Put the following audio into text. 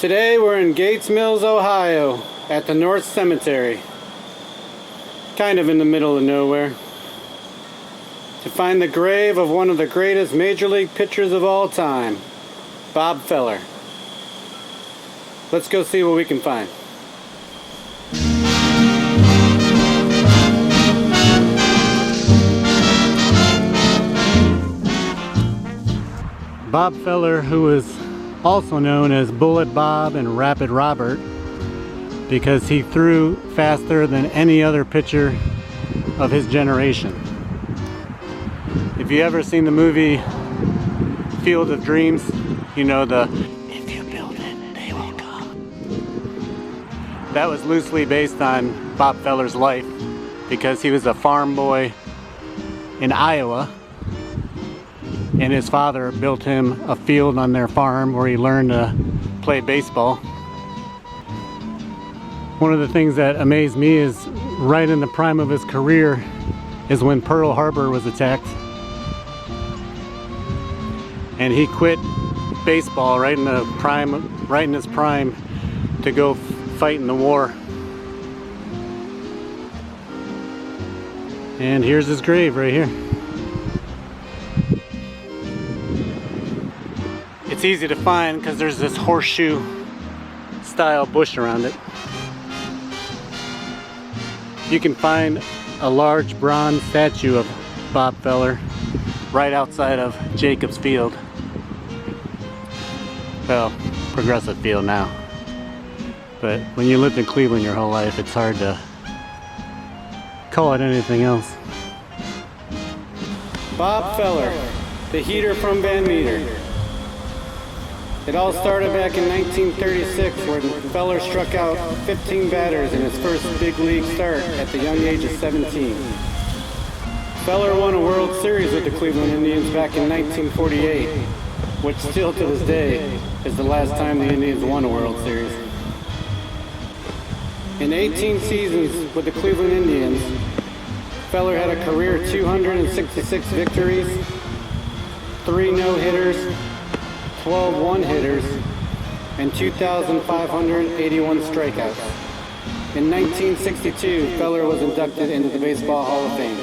Today we're in Gates Mills, Ohio at the North Cemetery, kind of in the middle of nowhere, to find the grave of one of the greatest major league pitchers of all time, Bob Feller. Let's go see what we can find. Bob Feller, who was also known as Bullet Bob and Rapid Robert because he threw faster than any other pitcher of his generation. If you ever seen the movie Field of Dreams, you know the "if you build it, they will come." That was loosely based on Bob Feller's life because he was a farm boy in Iowa, and his father built him a field on their farm where he learned to play baseball. One of the things that amazed me is right in the prime of his career is when Pearl Harbor was attacked, and he quit baseball right in his prime to go fight in the war. And here's his grave right here. It's easy to find because there's this horseshoe style bush around it. You can find a large bronze statue of Bob Feller right outside of Jacobs Field. Well, Progressive Field now. But when you lived in Cleveland your whole life, it's hard to call it anything else. Bob Feller, the heater from Van Meter. It all started back in 1936 when Feller struck out 15 batters in his first big league start at the young age of 17. Feller won a World Series with the Cleveland Indians back in 1948, which still to this day is the last time the Indians won a World Series. In 18 seasons with the Cleveland Indians, Feller had a career 266 victories, 3 no-hitters, 12 one-hitters, and 2,581 strikeouts. In 1962, Feller was inducted into the Baseball Hall of Fame.